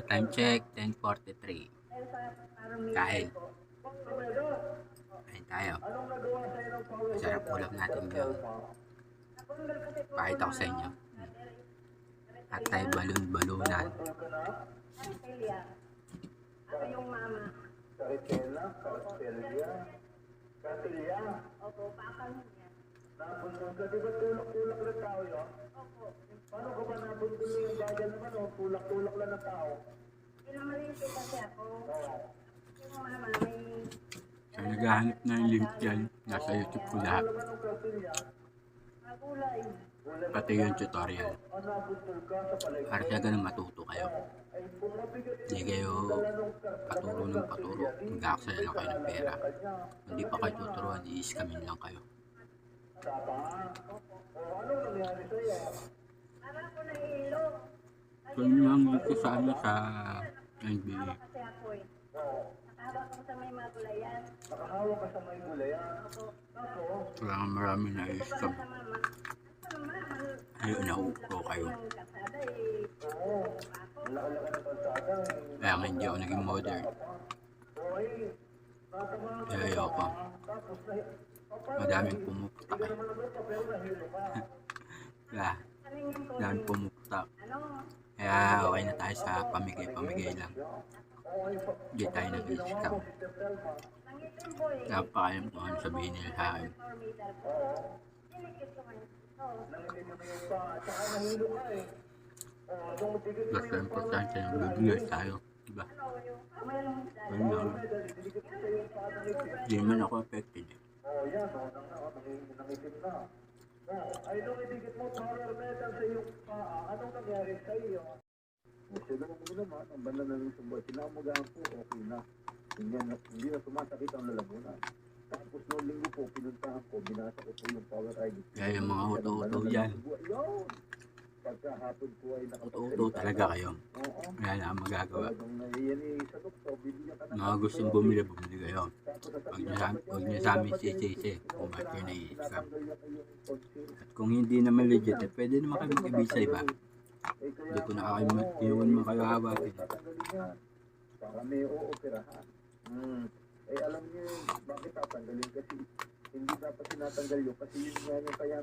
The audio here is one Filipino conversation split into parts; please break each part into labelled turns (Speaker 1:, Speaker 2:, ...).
Speaker 1: Time check, 10:43. Kain. Kain tayo. Masarap ulam natin ngayon. Pakita ko sa inyo. At tayo balon-balunan.
Speaker 2: Ako yung mama. Opo, pakal niya.
Speaker 3: Nabundol ka, di ba tulak-tulak na tao yun?
Speaker 2: Opo.
Speaker 3: Paano ka ba nabundol yung bagal naman o tulak-tulak lang na tao?
Speaker 2: Pinamalitin kasi ako. Yung mama may...
Speaker 1: So, naghahanap ng link dyan. Nasa YouTube ko lahat.
Speaker 2: Magulay.
Speaker 1: Pati yung tutorial. Para sa ganun matuto kayo. Hindi kayo paturo ng paturo. Mag-aaksaya lang kayo ng pera. Hindi pa kayo tuturuan, i-scamin lang kayo.
Speaker 2: Para ako nahihilo.
Speaker 1: So, yun yung dito sa ano sa NBA.
Speaker 2: Kasi ako eh. Nakahawak ko sa may magulayan.
Speaker 3: Nakahawak ka sa may gulayan.
Speaker 1: Wala nga marami na i-scam.
Speaker 2: Sa mama. Ano mama?
Speaker 1: Ayun, naupo kayo.
Speaker 2: Ang kasada eh.
Speaker 3: Laka-laka na kalsada.
Speaker 1: Kaya nga hindi ako naging modern. Kaya ayoko. Madaming pumuputak eh. Kaya, madaming pumuputak. Kaya okay na tayo sa pamigay-pamigay lang. Hindi tayo nag-i-scam. Napakalam kung ano sabihin nila sa akin. Basta importante yung bibigay tayo. Diba? Ayun lang. Hindi naman ako affected eh.
Speaker 3: Yan, nangitim na. Ay, nung idigit mo, power metal sa iyong paa, anong nangyari sa iyo? Sinama mo naman, ang banda na ng sumbo. Sinamugaan po, okay na. Hindi na sumasakit ang lalamunan. Tapos noong linggo po, pinuntahan ko, binasa ko po yung power ID.
Speaker 1: Kaya yung mga uto-uto yan.
Speaker 3: Pagkahapon po ay
Speaker 1: Uto-uto talaga kayo.
Speaker 3: Oo.
Speaker 1: Wala na ang magagawa.
Speaker 3: Talagang naiyan sa doktor, bibigyan ka
Speaker 1: Mga gustong bumili kayo. Huwag niyo sa amin sisi kung ba't kayo nai-scam. At kung hindi naman legit, eh, pwede naman kayo mag-ibig sa iba. Hindi ko na kayo naman kayo hawakin.
Speaker 3: Para may ooperahan. Eh alam niyo bakit tatanggalin kasi hindi dapat tinatanggal yun kasi yun nga yung kaya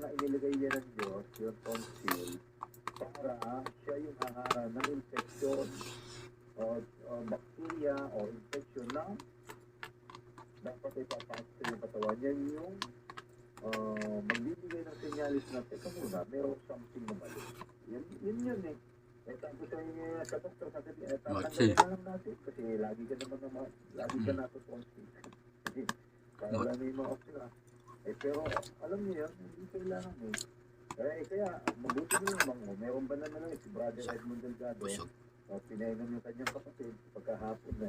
Speaker 3: na inilagay yan ng Diyos, yung tonsil, para siya yung hangaran ng infection o bacteria o infection na dapat ipapasok sa yung katawan. Yan yung magbibigay ng senyalis na teka muna, mayroong something na mali. Yun eh. Eh tapos sa doktor kasi tatanggalin na lang natin kasi lagi ka naman lagi ka natutonsil. Kasi kaya na yung mga opera. Eh pero alam niyo yan, hindi kailangan eh. Kaya mabuti nyo naman mo. Meron ba naman si Brother Edmund Delgado? Pinahingan yung kanyang kapatid pagkahapon na